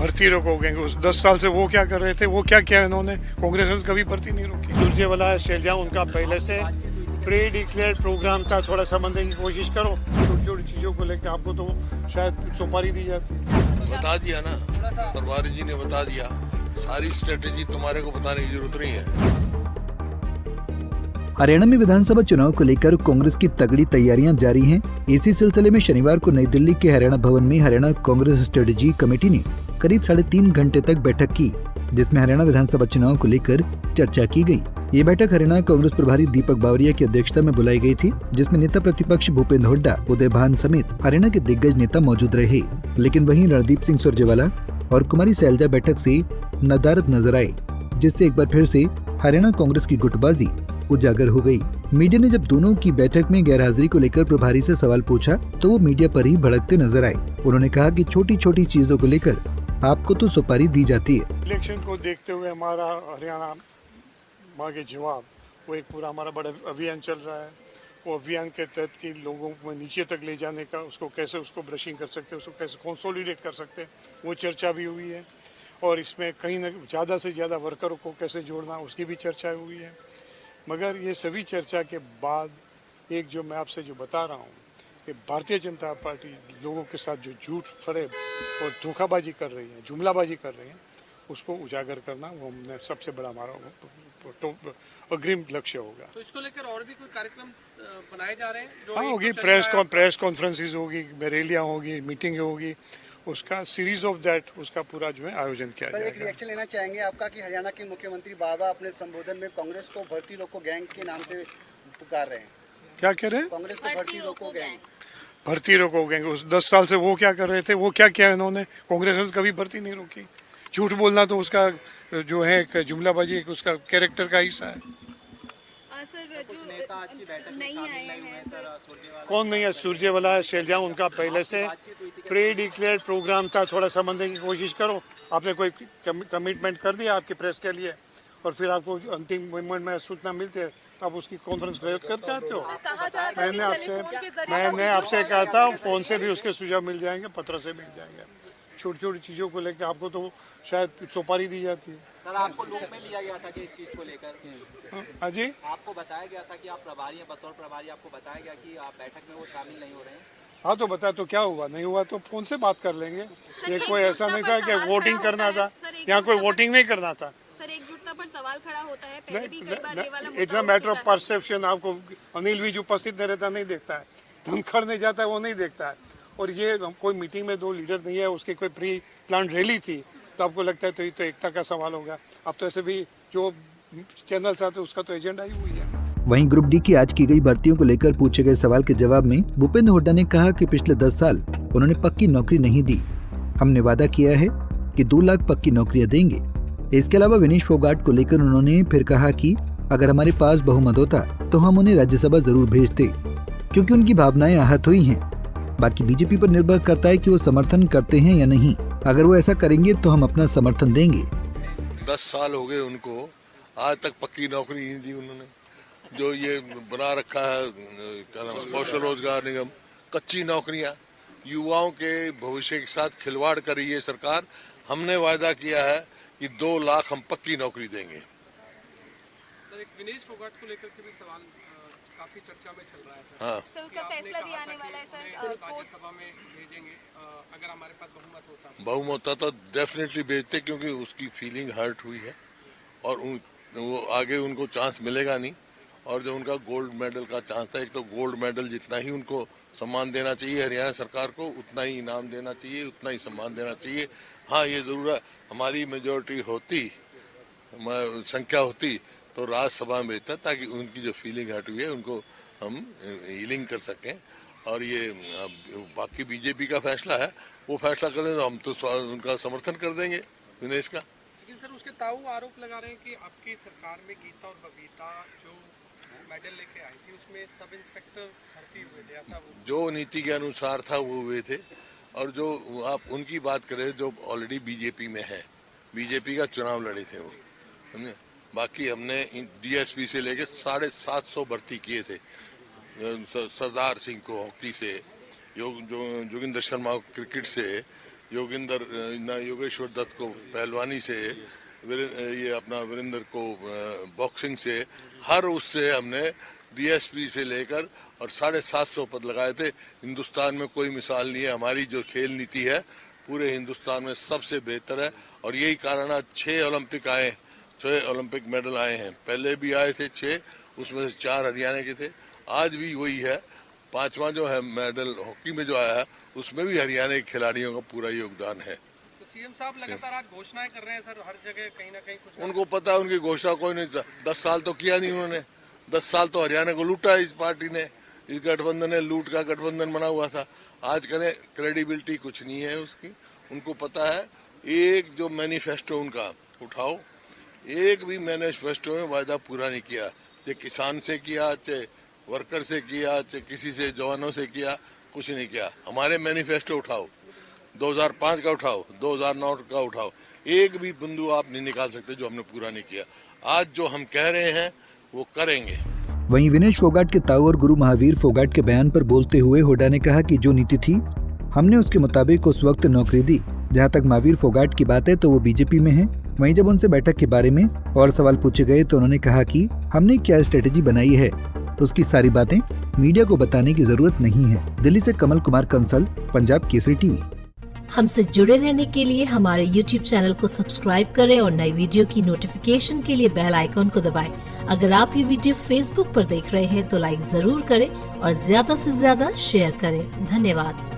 भर्ती रोकोगे, उस 10 साल से वो क्या कर रहे थे, वो क्या किया इन्होंने? कांग्रेस ने तो कभी भर्ती नहीं रोकी। सुरजेवाला शैलजा उनका पहले से प्री डिक्लेयर्ड प्रोग्राम था, थोड़ा समझने की कोशिश करो। छोटी छोटी चीजों को लेकर आपको तो शायद सुपारी दी जाती। बता दिया ना, प्रभारी जी ने बता दिया, सारी स्ट्रेटेजी तुम्हारे को बताने की जरूरत नहीं है। हरियाणा में विधानसभा चुनाव को लेकर कांग्रेस की तगड़ी तैयारियां जारी हैं। इसी सिलसिले में शनिवार को नई दिल्ली के हरियाणा भवन में हरियाणा कांग्रेस स्ट्रेटेजी कमेटी ने करीब 3.5 घंटे तक बैठक की, जिसमें हरियाणा विधानसभा चुनाव को लेकर चर्चा की गई। ये बैठक हरियाणा कांग्रेस प्रभारी दीपक बावरिया की अध्यक्षता में बुलाई गई थी, जिसमें नेता प्रतिपक्ष भूपेंद्र हुड्डा, उदय भान समेत हरियाणा के दिग्गज नेता मौजूद रहे। लेकिन वहीं रणदीप सिंह सुरजेवाला और कुमारी सैलजा बैठक से नदारद नजर आए, जिससे एक बार फिर से हरियाणा कांग्रेस की गुटबाजी उजागर हो गई। मीडिया ने जब दोनों की बैठक में गैरहाजिरी को लेकर प्रभारी से सवाल पूछा तो वो मीडिया पर ही भड़कते नजर आए। उन्होंने कहा कि छोटी छोटी चीजों को लेकर आपको तो सुपारी दी जाती है। इलेक्शन को देखते हुए हमारा हरियाणा माँ के जवाब, वो एक पूरा हमारा बड़ा अभियान चल रहा है। वो अभियान के तहत कि लोगों को नीचे तक ले जाने का, उसको कैसे उसको ब्रशिंग कर सकते हैं, उसको कैसे कंसोलिडेट कर सकते हैं, वो चर्चा भी हुई है। और इसमें कहीं न ज़्यादा से ज़्यादा वर्करों को कैसे जोड़ना, उसकी भी चर्चा हुई है। मगर ये सभी चर्चा के बाद एक जो मैं आपसे जो बता रहा हूँ कि भारतीय जनता पार्टी लोगों के साथ जो झूठ, फरेब और धोखाबाजी कर रही है, जुमलाबाजी कर रही है, उसको उजागर करना वो हमने सबसे बड़ा हमारा अग्रिम लक्ष्य होगा। तो इसको लेकर और भी कोई कार्यक्रम बनाए जा रहे हैं? हाँ, होगी, प्रेस कॉन्फ्रेंसेज होगी, रैलियाँ होगी, मीटिंग होगी, उसका सीरीज ऑफ दैट उसका पूरा जो है आयोजन किया जाएगा। एक रिएक्शन लेना चाहेंगे आपका कि हरियाणा के मुख्यमंत्री बाबा अपने संबोधन में कांग्रेस को भर्ती रोको गैंग के नाम से पुकार रहे हैं। क्या कह रहे हैं? कांग्रेस को भर्ती रोको गैंग। भर्ती रोको गैंग, उस 10 साल से वो क्या कर रहे थे, वो क्या किया इन्होंने? कांग्रेस ने तो कभी भर्ती नहीं रोकी। झूठ बोलना तो उसका जो है एक जुमलाबाजी, एक उसका कैरेक्टर का हिस्सा है। कौन नहीं है? सुरजेवाला शैलजा उनका पहले से प्री डिक्लेयर्ड प्रोग्राम था, थोड़ा समझने की कोशिश करो। आपने कोई कमिटमेंट कर दिया आपकी प्रेस के लिए और फिर आपको अंतिम मोमेंट में सूचना मिलती है तो आप उसकी कॉन्फ्रेंस कर चाहते हो? मैंने आपसे कहा था फोन से भी उसके सुझाव मिल जाएंगे, पत्र से मिल जाएंगे। छोटी छोटी चीजों को लेकर आपको तो शायद सुपारी दी जाती है। सर, आपको लूप में लिया गया था कि इस चीज को लेकर? हाँ जी, आपको बताया गया था कि आप प्रभारी हैं, बतौर प्रभारी आपको बताया गया कि आप बैठक में वो शामिल नहीं हो रहे हैं? हाँ, तो बता, तो क्या हुआ? नहीं हुआ तो फोन से बात कर लेंगे। ये कोई ऐसा नहीं था कि वोटिंग करना था, यहाँ कोई वोटिंग नहीं करना था। सर, एकजुटता पर सवाल खड़ा होता है, पहले भी कई बार ये वाला it's a matter of perception. आपको अनिल विज उपस्थित नहीं रहता, नहीं देखता है, धनखड़ नहीं जाता है, वो नहीं देखता है। और ये कोई मीटिंग में 2 लीडर नहीं है, उसकी कोई प्री प्लान रैली थी, तो आपको लगता है तो ये तो एकता का सवाल होगा। अब तो ऐसे भी जो चैनल्स आते हैं उसका तो एजेंडा ही हुई है। वहीं ग्रुप डी की आज की गई भर्तियों को लेकर पूछे गए सवाल के जवाब में भूपेंद्र हुड्डा ने कहा कि पिछले 10 साल उन्होंने पक्की नौकरी नहीं दी। हमने वादा किया है कि 2 लाख पक्की नौकरियां देंगे। इसके अलावा विनेश फोगाट को लेकर उन्होंने फिर कहा कि अगर हमारे पास बहुमत होता तो हम उन्हें राज्यसभा जरूर भेजते, क्योंकि उनकी भावनाएं आहत हुई हैं। बाकी बीजेपी पर निर्भर करता है कि वो समर्थन करते हैं या नहीं। अगर वो ऐसा करेंगे तो हम अपना समर्थन देंगे। 10 साल हो गए उनको, आज तक पक्की नौकरी नहीं दी उन्होंने। जो ये बना रखा है क्या नाम, कौशल रोजगार निगम, कच्ची नौकरियां, युवाओं के भविष्य के साथ खिलवाड़ कर रही है सरकार। हमने वायदा किया है कि 2 लाख हम पक्की नौकरी देंगे। सर, एक विनेश फोगाट को लेकर के भी सवाल काफी चर्चा में चल रहा है। हाँ, सर, उसका फैसला भी आने वाला है सर। राज्यसभा में भेजेंगे अगर हमारे पास बहुमत होता। बहुमत होता तो डेफिनेटली भेजते, क्योंकि उसकी फीलिंग हर्ट हुई है और वो आगे उनको चांस मिलेगा नहीं। और जो उनका गोल्ड मेडल का चांस था, एक तो गोल्ड मेडल जितना ही उनको सम्मान देना चाहिए हरियाणा सरकार को, उतना ही इनाम देना चाहिए, उतना ही सम्मान देना चाहिए। हाँ, ये जरूर है, हमारी मेजोरिटी होती, संख्या होती तो राज्यसभा में भेजता, ताकि उनकी जो फीलिंग हर्ट हुई है उनको हम हीलिंग कर सकें। और ये बाकी बीजेपी का फैसला है, वो फैसला करें तो हम तो उनका समर्थन कर देंगे विनेश का। लेकिन सर, उसके ताऊ आरोप लगा रहे हैं कि आपकी सरकार में गीता और बबीता जो मेडल लेके आई थी उसमें सब इंस्पेक्टर भर्ती हुए थे, ऐसा वो जो नीति के अनुसार था वो हुए थे। और जो आप उनकी बात करें जो ऑलरेडी बीजेपी में है, बीजेपी का चुनाव लड़े थे वो, समझे। बाकी हमने डीएसपी से लेके 750 भर्ती किए थे। सरदार सिंह को हॉकी से, जोगिंदर शर्मा को क्रिकेट से, योगेश्वर दत्त को पहलवानी से, ये अपना वीरेंद्र को बॉक्सिंग से, हर उससे हमने डीएसपी से लेकर और 750 पद लगाए थे। हिंदुस्तान में कोई मिसाल नहीं है। हमारी जो खेल नीति है पूरे हिंदुस्तान में सबसे बेहतर है और यही कारण आज 6 ओलंपिक मेडल आए हैं। पहले भी आए थे 6, उसमें से 4 हरियाणा के थे। आज भी वही है। 5वां जो है मेडल हॉकी में जो आया है उसमें भी हरियाणा के खिलाड़ियों का पूरा योगदान है। तो सीएम साहब लगातार आज घोषणाएं कर रहे हैं सर, हर जगह कहीं ना कहीं कुछ उनको पता है उनकी घोषणा कोई नहीं। 10 साल तो किया नहीं उन्होंने। 10 साल तो हरियाणा को लूटा इस पार्टी ने, इस गठबंधन ने लूट का गठबंधन बना हुआ था। आज करें क्रेडिबिलिटी कुछ नहीं है उसकी। उनको पता है एक जो मैनिफेस्टो उनका उठाओ, एक भी मैनिफेस्टो में वायदा पूरा नहीं किया। चाहे किसान से किया, चाहे वर्कर से किया, चाहे किसी से जवानों से किया, कुछ नहीं किया। हमारे मैनिफेस्टो उठाओ, 2005 का उठाओ, 2009 का उठाओ, एक भी बिंदु आप नहीं निकाल सकते जो हमने पूरा नहीं किया। आज जो हम कह रहे हैं वो करेंगे। वहीं विनेश फोगाट के ताऊ और गुरु महावीर फोगाट के बयान पर बोलते हुए हुड्डा ने कहा कि जो नीति थी हमने उसके मुताबिक उस वक्त नौकरी दी। जहां तक महावीर फोगाट की बात है तो वो बीजेपी में हैं। वहीं जब उनसे बैठक के बारे में और सवाल पूछे गए तो उन्होंने कहा कि हमने क्या स्ट्रेटेजी बनाई है, उसकी सारी बातें मीडिया को बताने की जरूरत नहीं है। दिल्ली से कमल कुमार कंसल, पंजाब केसरी टीवी। हमसे जुड़े रहने के लिए हमारे YouTube चैनल को सब्सक्राइब करें और नई वीडियो की नोटिफिकेशन के लिए बेल आइकॉन को दबाएं। अगर आप ये वीडियो Facebook पर देख रहे हैं तो लाइक जरूर करें और ज्यादा से ज्यादा शेयर करें। धन्यवाद।